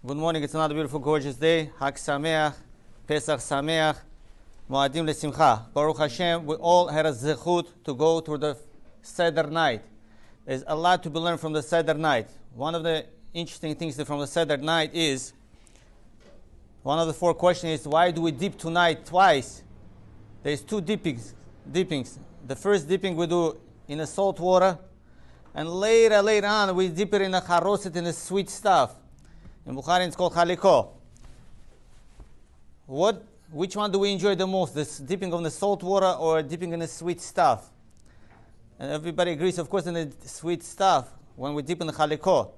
Good morning. It's another beautiful, gorgeous day. Hag Sameach, Pesach Sameach, Moadim Lesimcha. Baruch Hashem, we all had a zechut to go through the Seder night. There's a lot to be learned from the Seder night. One of the interesting things from the Seder night is, one of the four questions is, why do we dip tonight twice? There's two dippings. The first dipping we do in the salt water, and later on we dip it in the charoset, in the sweet stuff. In Bukhari it's called chaliko. Which one do we enjoy the most? This dipping of the salt water or dipping in the sweet stuff? And everybody agrees, of course, in the sweet stuff when we dip in the chaliko,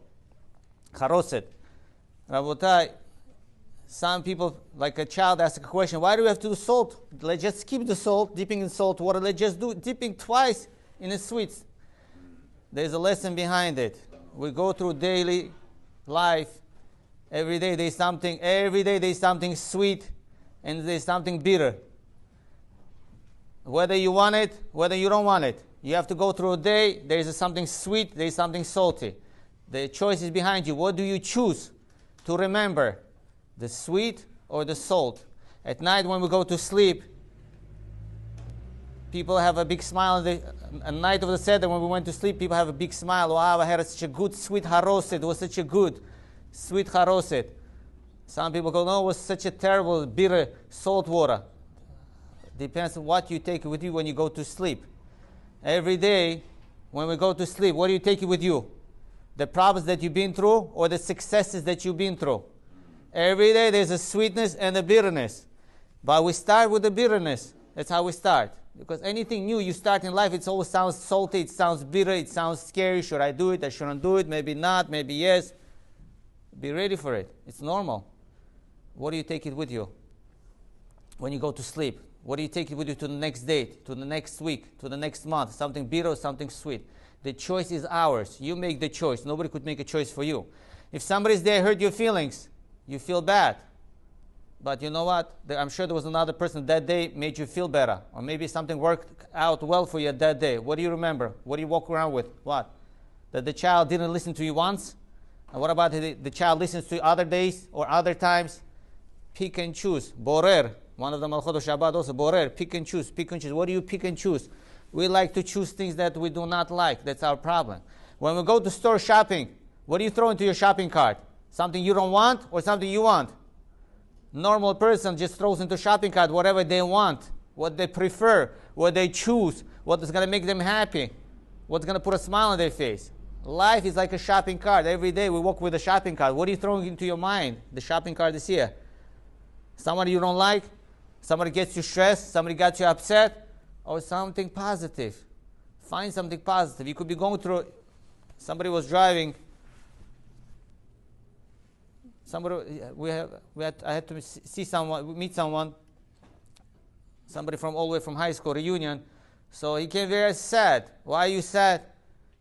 charoset. Rabotai, some people, like a child, ask a question, why do we have to do salt? Let's just skip the salt, dipping in salt water. Let's just do dipping twice in the sweets. There's a lesson behind it. We go through daily life. Every day there's something sweet and there's something bitter. Whether you want it, whether you don't want it. You have to go through a day, there's something sweet, there's something salty. The choice is behind you. What do you choose to remember? The sweet or the salt? At night when we go to sleep, people have a big smile. A night of the Seder when we went to sleep, people have a big smile. Wow, I had such a good sweet haroset. It was such a good sweet haroset. Some people go, no, it was such a terrible, bitter salt water. Depends on what you take with you when you go to sleep. Every day, when we go to sleep, what do you take with you? The problems that you've been through or the successes that you've been through? Every day there's a sweetness and a bitterness. But we start with the bitterness. That's how we start. Because anything new you start in life, it always sounds salty, it sounds bitter, it sounds scary. Should I do it? I shouldn't do it. Maybe not, maybe yes. Be ready for it. It's normal. What do you take it with you when you go to sleep? What do you take it with you to the next date, to the next week, to the next month? Something bitter or something sweet? The choice is ours. You make the choice. Nobody could make a choice for you. If somebody's there hurt your feelings, you feel bad. But you know what? I'm sure there was another person that day made you feel better. Or maybe something worked out well for you that day. What do you remember? What do you walk around with? What? That the child didn't listen to you once? And what about the child listens to you other days or other times? Pick and choose. Borer. One of the Malchot of Shabbat also. Borer. Pick and choose. Pick and choose. What do you pick and choose? We like to choose things that we do not like. That's our problem. When we go to store shopping, what do you throw into your shopping cart? Something you don't want or something you want? Normal person just throws into shopping cart whatever they want, what they prefer, what they choose, what is going to make them happy, what's going to put a smile on their face. Life is like a shopping cart. Every day we walk with a shopping cart. What are you throwing into your mind? The shopping cart is here. Somebody you don't like, somebody gets you stressed, somebody got you upset, or something positive. Find something positive. You could be going through, somebody was driving, I had to meet someone, somebody from all the way from high school reunion. So he came very sad. Why are you sad?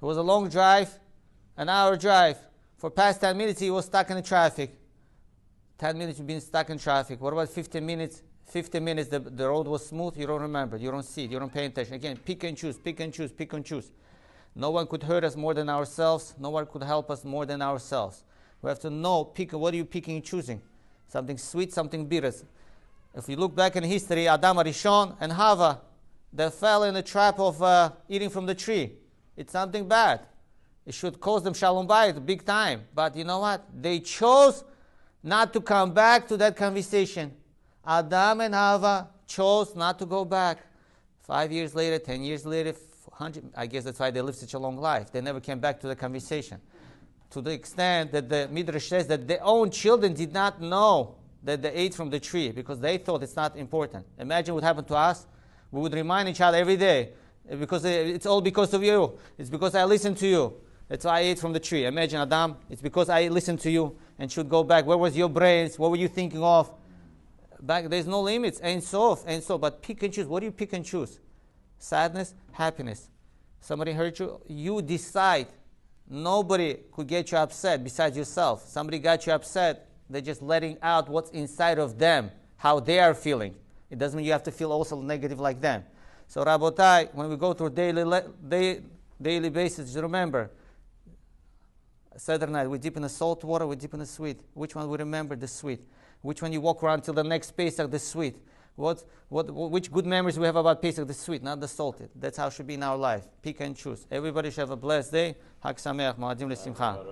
It was a long drive, an hour drive. For past 10 minutes he was stuck in the traffic. 10 minutes you've been stuck in traffic. What about 15 minutes? 15 minutes the road was smooth, you don't remember, you don't see it, you don't pay attention. Again, pick and choose, pick and choose, pick and choose. No one could hurt us more than ourselves. No one could help us more than ourselves. We have to know, what are you picking and choosing? Something sweet, something bitter. If you look back in history, Adam Arishon and Hava, they fell in the trap of eating from the tree. It's something bad. It should cause them shalom bayit, big time. But you know what? They chose not to come back to that conversation. Adam and Hava chose not to go back. 5 years later, 10 years later, 100, I guess that's why they lived such a long life. They never came back to the conversation. To the extent that the Midrash says that their own children did not know that they ate from the tree because they thought it's not important. Imagine what happened to us. We would remind each other every day, because it's all because of you. It's because I listened to you. That's why I ate from the tree. Imagine, Adam, it's because I listened to you and should go back. Where was your brains? What were you thinking of? Back, there's no limits. And so. But pick and choose. What do you pick and choose? Sadness, happiness. Somebody hurt you, you decide. Nobody could get you upset besides yourself. Somebody got you upset, they're just letting out what's inside of them, how they are feeling. It doesn't mean you have to feel also negative like them. So Rabotai, when we go through daily basis, remember, Seder night, we dip in the salt water, we dip in the sweet. Which one we remember? The sweet. Which one you walk around till the next Pesach? The sweet. Which good memories we have about Pesach? The sweet, not the salted. That's how it should be in our life. Pick and choose. Everybody should have a blessed day. Hag Sameach, Moadim L'Simcha.